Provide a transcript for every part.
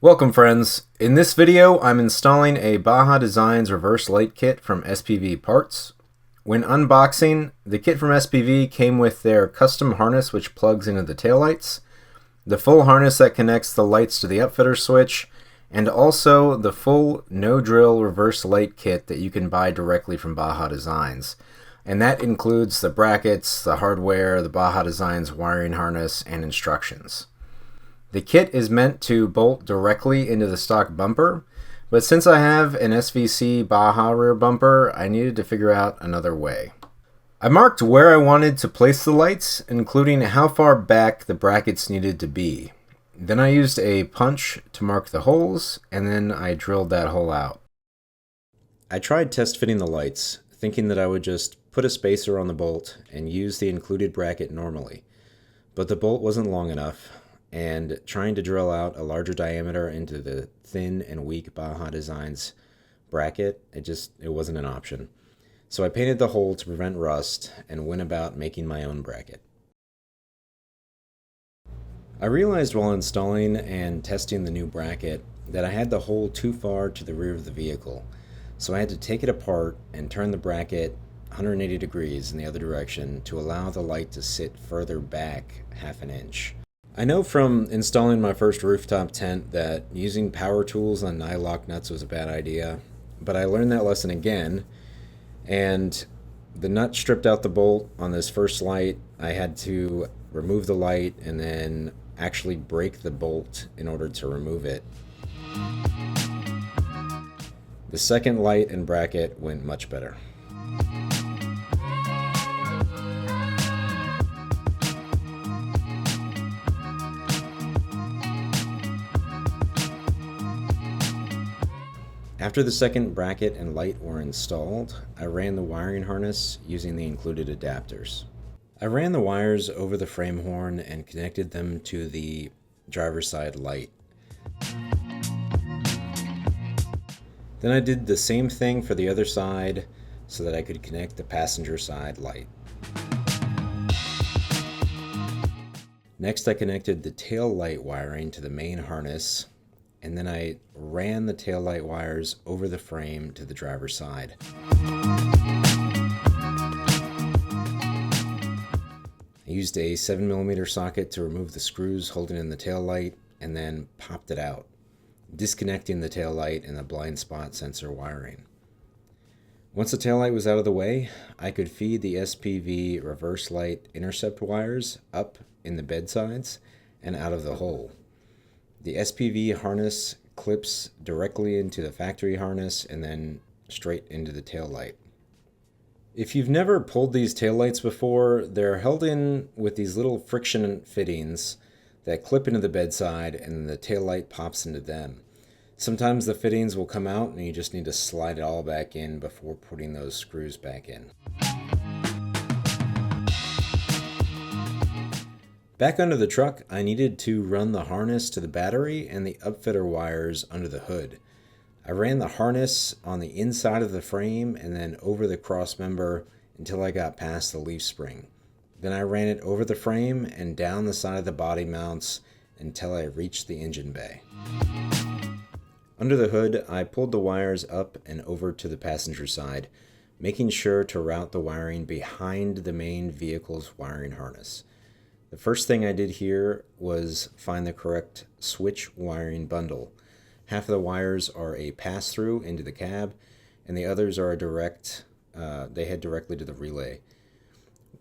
Welcome friends. In this video I'm installing a Baja Designs reverse light kit from SPV Parts. When unboxing, the kit from SPV came with their custom harness which plugs into the taillights, the full harness that connects the lights to the upfitter switch, and also the full no-drill reverse light kit that you can buy directly from Baja Designs. And that includes the brackets, the hardware, the Baja Designs wiring harness, and instructions. The kit is meant to bolt directly into the stock bumper, but since I have an SVC Baja rear bumper, I needed to figure out another way. I marked where I wanted to place the lights, including how far back the brackets needed to be. Then I used a punch to mark the holes, and then I drilled that hole out. I tried test fitting the lights, thinking that I would just put a spacer on the bolt and use the included bracket normally, but the bolt wasn't long enough, and trying to drill out a larger diameter into the thin and weak Baja Designs bracket, it wasn't an option. So I painted the hole to prevent rust and went about making my own bracket. I realized while installing and testing the new bracket that I had the hole too far to the rear of the vehicle, so I had to take it apart and turn the bracket 180 degrees in the other direction to allow the light to sit further back half an inch. I know from installing my first rooftop tent that using power tools on nylock nuts was a bad idea, but I learned that lesson again, and the nut stripped out the bolt on this first light. I had to remove the light and then actually break the bolt in order to remove it. The second light and bracket went much better. After the second bracket and light were installed, I ran the wiring harness using the included adapters. I ran the wires over the frame horn and connected them to the driver's side light. Then I did the same thing for the other side so that I could connect the passenger side light. Next I connected the tail light wiring to the main harness, and then I ran the taillight wires over the frame to the driver's side. I used a 7mm socket to remove the screws holding in the taillight and then popped it out, disconnecting the taillight and the blind spot sensor wiring. Once the taillight was out of the way, I could feed the SPV reverse light intercept wires up in the bed sides and out of the hole. The SPV harness clips directly into the factory harness and then straight into the taillight. If you've never pulled these taillights before, they're held in with these little friction fittings that clip into the bedside and the taillight pops into them. Sometimes the fittings will come out and you just need to slide it all back in before putting those screws back in. Back under the truck, I needed to run the harness to the battery and the upfitter wires under the hood. I ran the harness on the inside of the frame and then over the cross member until I got past the leaf spring. Then I ran it over the frame and down the side of the body mounts until I reached the engine bay. Under the hood, I pulled the wires up and over to the passenger side, making sure to route the wiring behind the main vehicle's wiring harness. The first thing I did here was find the correct switch wiring bundle. Half of the wires are a pass-through into the cab, and the others are a direct, they head directly to the relay.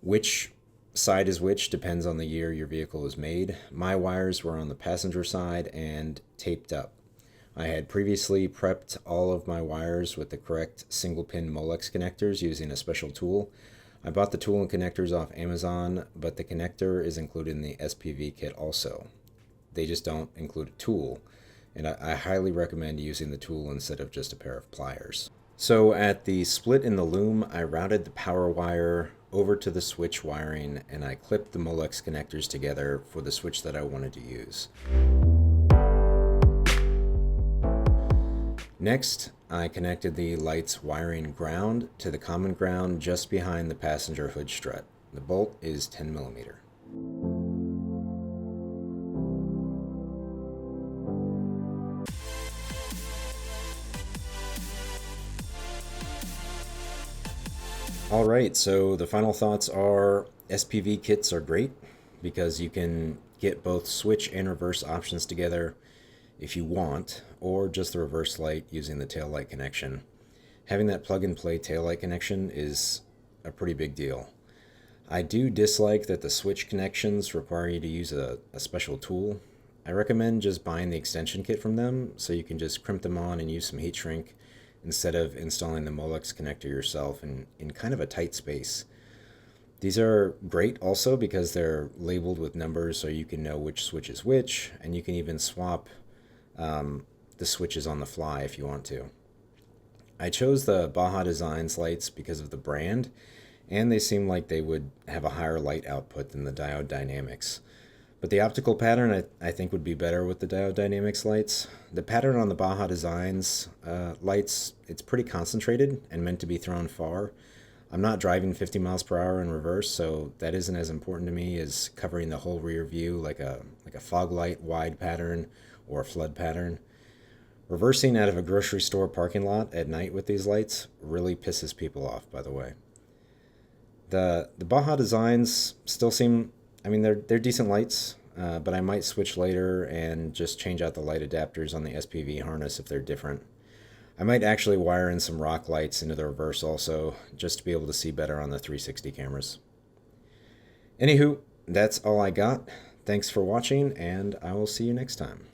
Which side is which depends on the year your vehicle was made. My wires were on the passenger side and taped up. I had previously prepped all of my wires with the correct single-pin Molex connectors using a special tool. I bought the tool and connectors off Amazon, but the connector is included in the SPV kit also. They just don't include a tool, and I highly recommend using the tool instead of just a pair of pliers. So at the split in the loom, I routed the power wire over to the switch wiring, and I clipped the Molex connectors together for the switch that I wanted to use. Next, I connected the light's wiring ground to the common ground just behind the passenger hood strut. The bolt is 10mm. All right, so the final thoughts are SPV kits are great because you can get both switch and reverse options together if you want, or just the reverse light using the tail light connection. Having that plug and play tail light connection is a pretty big deal. I do dislike that the switch connections require you to use a special tool. I recommend just buying the extension kit from them so you can just crimp them on and use some heat shrink instead of installing the Molex connector yourself in kind of a tight space. These are great also because they're labeled with numbers so you can know which switch is which, and you can even swap the switches on the fly if you want to. I chose the Baja Designs lights because of the brand, and they seem like they would have a higher light output than the Diode Dynamics. But the optical pattern I think would be better with the Diode Dynamics lights. The pattern on the Baja Designs lights, it's pretty concentrated and meant to be thrown far. I'm not driving 50 miles per hour in reverse, so that isn't as important to me as covering the whole rear view like a fog light wide pattern or a flood pattern. Reversing out of a grocery store parking lot at night with these lights really pisses people off, by the way. The Baja Designs still seem, I mean, they're decent lights, but I might switch later and just change out the light adapters on the SPV harness if they're different. I might actually wire in some rock lights into the reverse also, just to be able to see better on the 360 cameras. Anywho, that's all I got. Thanks for watching, and I will see you next time.